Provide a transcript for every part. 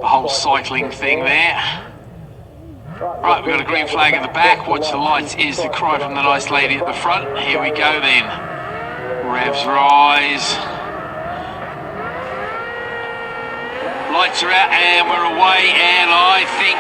the whole cycling thing there. Right, we've got a green flag in the back. Watch the lights is the cry from the nice lady at the front. Here we go then. Revs rise. Lights are out and we're away, and I think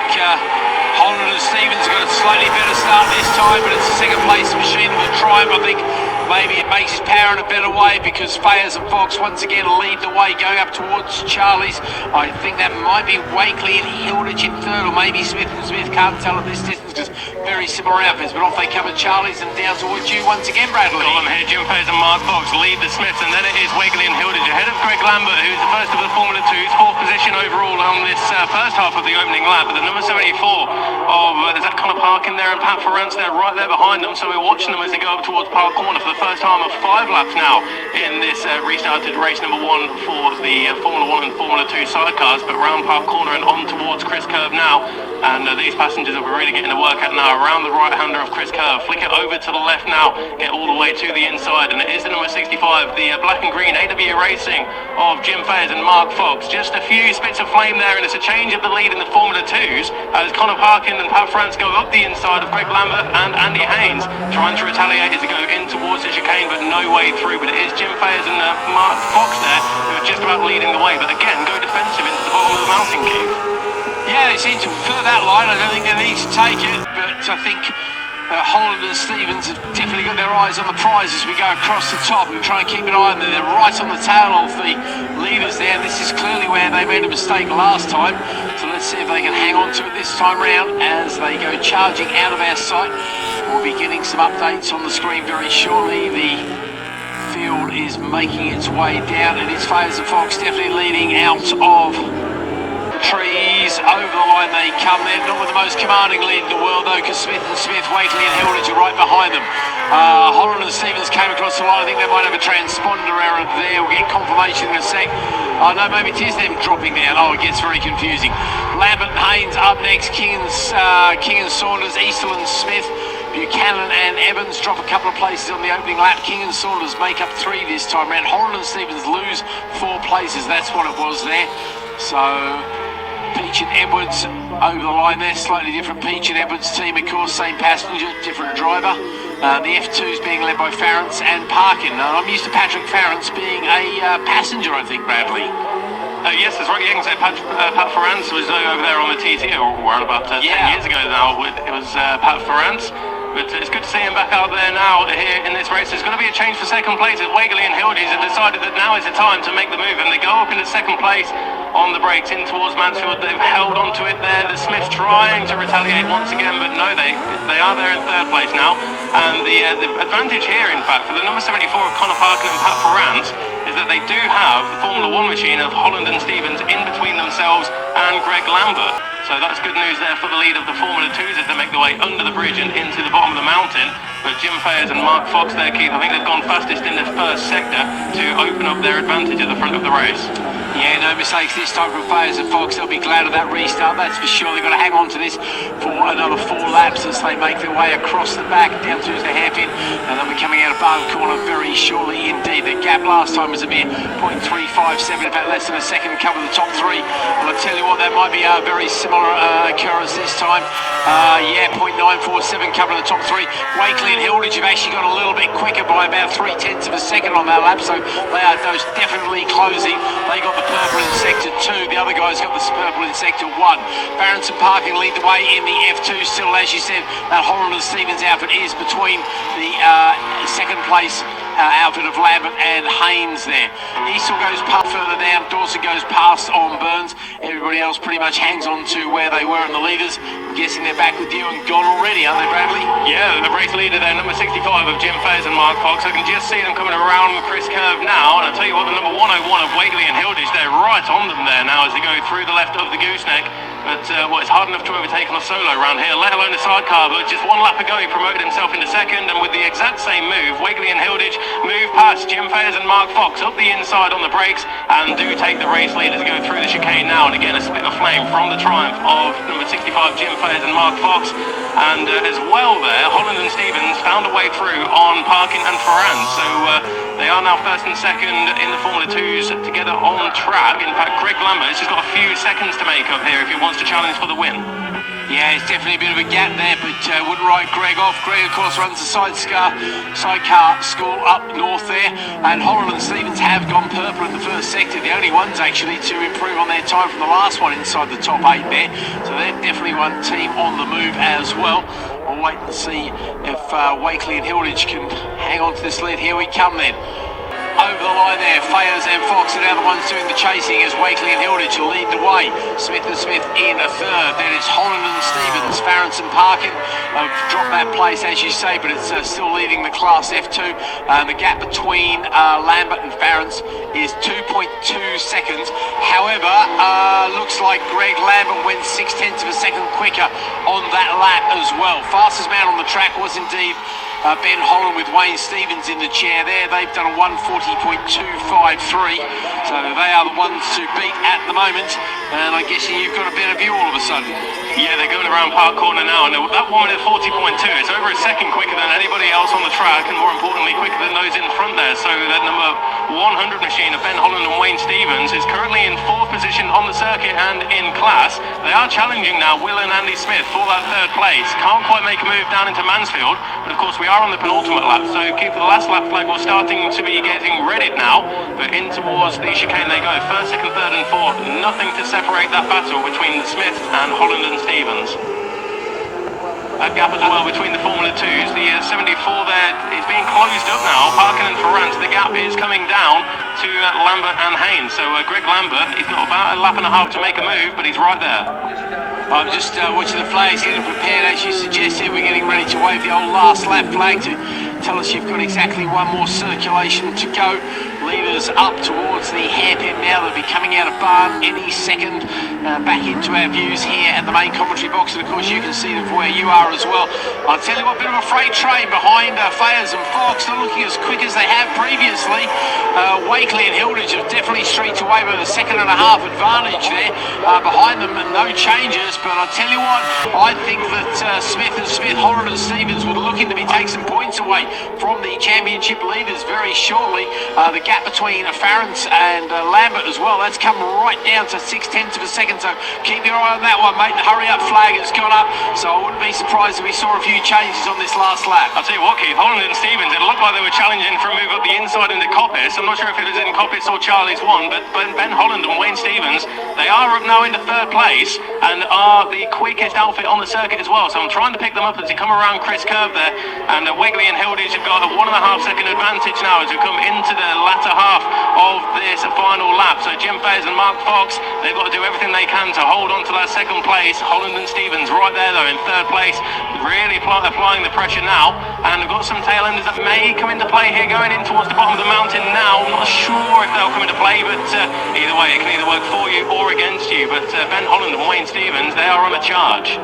Holland and Stevens got a slightly better start this time, but it's a second place machine with a triumph. I think maybe it makes his power in a better way because Fayers and Fox once again lead the way going up towards Charlie's. I think that might be Wakely and Hilditch in third, or maybe Smith and Smith, can't tell at this distance because very similar outfits, but off they come at Charlie's and down towards you once again, Bradley. Got them here, Jim Fayers and Mark Fox lead the Smiths, and then it is Wakely and Hilditch ahead of Greg Lambert, who's the first of the Formula 2's, fourth position overall on this first half of the opening lap, but the number 74 of, there's that Connor Parkin there and Pat Ferrance there right there behind them, so we're watching them as they go up towards Park Corner for the first time of 5 laps now in this restarted race number 1 for the Formula 1 and Formula 2 sidecars, but round Park Corner and on towards Chris Curve now, and these passengers are really getting to work out now around the right-hander of Chris Curve. Flick it over to the left now, get all the way to the inside, and it is the number 65, the black and green AW Racing of Jim Fayers and Mark Fox. Just a few spits of flame there, and it's a change of the lead in the Formula 2s as Connor Parkin and Pat France go up the inside of Greg Lambert and Andy Haynes, trying to retaliate as they go in towards the chicane, but no way through. But it is Jim Fayers and Mark Fox there who are just about leading the way, but again go defensive into the bottom of the mountain, Keith. Yeah, they seem to prefer that line. I don't think they need to take it, but I think Holland and Stevens have definitely got their eyes on the prize as we go across the top and try and keep an eye on them. They're right on the tail of the leaders there. This is clearly where they made a mistake last time, so let's see if they can hang on to it this time round as they go charging out of our sight. We'll be getting some updates on the screen very shortly. The field is making its way down, and it's Fayers and Fox definitely leading out of trees. Over the line they come. They're not with the most commanding lead in the world though, because Smith and Smith, Wakely and Hilditch are right behind them. Holland and Stevens came across the line. I think they might have a transponder error there. We'll get confirmation in a sec. Oh no, maybe it is them dropping down. Oh, it gets very confusing. Lambert and Haynes up next. King and Saunders, Eastle and Smith, Buchanan and Evans drop a couple of places on the opening lap. King and Saunders make up 3 this time round. Holland and Stevens lose 4 places. That's what it was there. So Peach and Edwards over the line there, slightly different Peach and Edwards team, of course, same passenger, different driver. The F2's being led by Ferrance and Parkin. I'm used to Patrick Ferrance being a passenger, I think, Bradley. Yes, that's right. You can say Pat Ferrance was over there on the TT around about 10 years ago now. It was Pat Ferrance. But it's good to see him back out there now here in this race. There's going to be a change for second place as Wakely and Hilditch have decided that now is the time to make the move, and they go up into second place on the brakes in towards Mansfield. They've held onto it there. The Smiths trying to retaliate once again, but no, they are there in third place now. And the advantage here, in fact, for the number 74 of Connor Parkin and Pat Ferrance is that they do have the Formula 1 machine of Holland and Stevens in between themselves and Greg Lambert. So that's good news there for the lead of the Formula 2s as they make their way under the bridge and into the bottom of the mountain. But Jim Fayers and Mark Fox there, Keith, I think they've gone fastest in the first sector to open up their advantage at the front of the race. Yeah, no mistakes this time from Fayers and Fox. They'll be glad of that restart, that's for sure. They've got to hang on to this for another 4 laps as they make their way across the back down to the hairpin, and they'll be coming out of Barn Corner very shortly indeed. The gap last time was a mere 0.357, about less than a second cover the top 3. Well, I tell you what, that might be a very similar occurrence this time. Yeah, 0.947 cover the top 3. Wakely and Hilditch have actually got a little bit quicker by about 0.3 of a second on that lap, so they are those definitely closing. They got the purple in sector 2, the other guys got the purple in sector 1. Ferrance and Parkin lead the way in the F2 still, as you said. That Holland and Stevens outfit is between the second place outfit of Lambert and Haynes there. Eastle goes further down, Dawson goes past on Burns. Everybody else pretty much hangs on to where they were in the leaders. I'm guessing they're back with you and gone already, aren't they, Bradley? Yeah, the race leader there, number 65 of Jim Fayers and Mark Fox. I can just see them coming around Chris Curve now, and I'll tell you what, the number 101 of Wakely and Hilditch, they're right on them there now as they go through the left of the gooseneck. But it's hard enough to overtake on a solo around here, let alone a sidecar. But just 1 lap ago, he promoted himself into second, and with the exact same move, Wakely and Hilditch move past Jim Fayers and Mark Fox up the inside on the brakes, and do take the race lead as they go through the chicane now. And again, a split of flame from the triumph of number 65 Jim Fayers and Mark Fox. And as well there, Holland and Stevens found a way through on Parkin and Ferrance. So They are now first and second in the Formula 2s together on track. In fact, Greg Lambert has just got a few seconds to make up here if he wants to challenge for the win. Yeah, it's definitely a bit of a gap there, but wouldn't write Greg off. Greg, of course, runs the Sidecar school up north there, and Holland and Stevens have gone purple in the first sector. The only ones, actually, to improve on their time from the last one inside the top 8 there. So they're definitely one team on the move as well. We'll wait and see if Wakely and Hilditch can hang on to this lead. Here we come then. Over the line there, Fayers and Fox are now the ones doing the chasing as Wakely and Hilditch lead the way. Smith and Smith in a third. Then it's Holland and Stevens. Farrence and Parkin have dropped that place, as you say, but it's still leading the Class F2. The gap between Lambert and Farrence is 2.2 seconds. However, looks like Greg Lambert went 0.6 of a second quicker on that lap as well. Fastest man on the track was indeed Ben Holland with Wayne Stevens in the chair there. They've done a 1:40.253, so they are the ones to beat at the moment, and I'm guessing you've got a better view all of a sudden. Yeah, they're going around Park Corner now, and that 1:40.2, it's over a second quicker than anybody else on the track, and more importantly quicker than those in front there. So that number 100 machine of Ben Holland and Wayne Stevens is currently in 4th position on the circuit and in class. They are challenging now Will and Andy Smith for that 3rd place. Can't quite make a move down into Mansfield, but of course we are on the penultimate lap, so keep the last lap flag. We're starting to be getting readied now, but in towards the chicane they go. 1st, 2nd, 3rd and 4th. Nothing to separate that battle between the Smiths and Holland and Stevens. That gap as well between the Formula 2s. The 74 there is being closed up now. Parkin and Ferrance, the gap is coming down to Lambert and Haynes. So Greg Lambert, he's got about a lap and a half to make a move, but he's right there. I'm just watching the flags getting prepared as you suggested. We're getting ready to wave the old last lap flag to tell us you've got exactly one more circulation to go. Leaders up towards the hairpin now. They'll be coming out of barn any second. Back into our views here at the main commentary box, and of course you can see them from where you are as well. I'll tell you what, bit of a freight train behind Fayers and Fox, not looking as quick as they have previously. Wakely and Hilditch have definitely streaked away with a 1.5 second advantage there behind them, and no changes. But I'll tell you what, I think that Smith and Smith, Holland and Stevens were looking to be taking some points away from the championship leaders very shortly. The gap between Farrance and Lambert as well, that's come right down to 0.6 of a second, so keep your eye on that one, mate. The hurry up flag has gone up, so I wouldn't be surprised if we saw a few changes on this last lap. I'll tell you what, Keith, Holland and Stevens, it looked like they were challenging for a move up the inside into Coppice. I'm not sure if it was in Coppice or Charlie's one, but Ben Holland and Wayne Stevens, they are up now into 3rd place and are the quickest outfit on the circuit as well. So I'm trying to pick them up as they come around Chris Curve there, and Wakely and Hilditch have got a 1.5 second advantage now as we come into the latter half of this final lap. So Jim Fayers and Mark Fox, they've got to do everything they can to hold on to that 2nd place. Holland and Stevens right there though in 3rd place, really applying the pressure now, and we've got some tail enders that may come into play here going in towards the bottom of the mountain now. I'm not sure if they'll come into play, but either way it can either work for you or against you. But Ben Holland and Wayne Stevens, they are on a charge.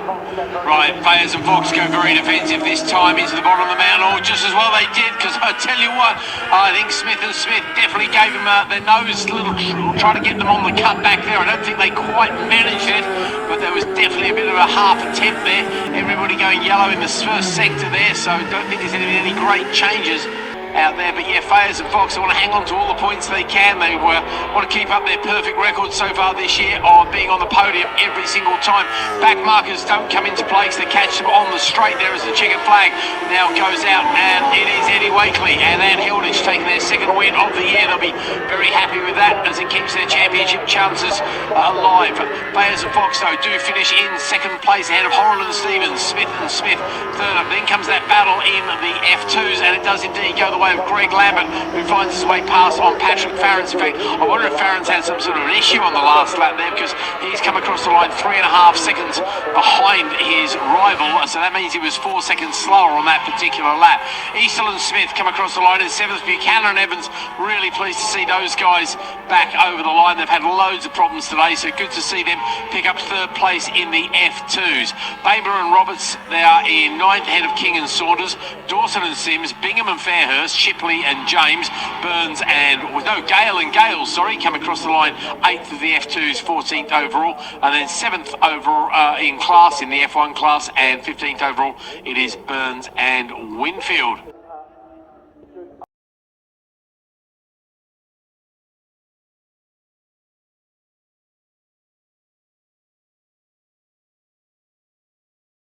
Right, Fayers and Fox go very defensive this time into the bottom of the mountain, or just as well they did, because I tell you what, I think Smith and Smith definitely gave them their nose a little, trying to get them on the cut back there. I don't think they quite managed it, but there was definitely a bit of a half attempt there. Everybody going yellow in the first sector there, so I don't think there's any great changes out there. But yeah, Fayers and Fox, they want to hang on to all the points they can. They want to keep up their perfect record so far this year of being on the podium every single time. Back markers don't come into play because they catch them on the straight there as the checkered flag now goes out, and it is Eddie Wakely and Ann Hilditch taking their 2nd win of the year. They'll be very happy with that as it keeps their championship chances alive. Fayers and Fox though do finish in 2nd place ahead of Holland and Stevens. Smith and Smith 3rd. Then comes that battle in the F2s, and it does indeed go the way of Greg Lambert, who finds his way past on Patrick Farrance. In fact, I wonder if Farrance had some sort of an issue on the last lap there, because he's come across the line 3.5 seconds behind his rival, so that means he was 4 seconds slower on that particular lap. Eastle and Smith come across the line in 7th. Buchanan and Evans, really pleased to see those guys back over the line. They've had loads of problems today, so good to see them pick up 3rd place in the F2s. Baber and Roberts, they are in 9th ahead of King and Saunders. Dawson and Sims, Bingham and Fairhurst, Shipley and James, Burns and Gale and Gale, come across the line 8th of the F2s, 14th overall, and then 7th overall in class in the F1 class, and 15th overall it is Burns and Winfield.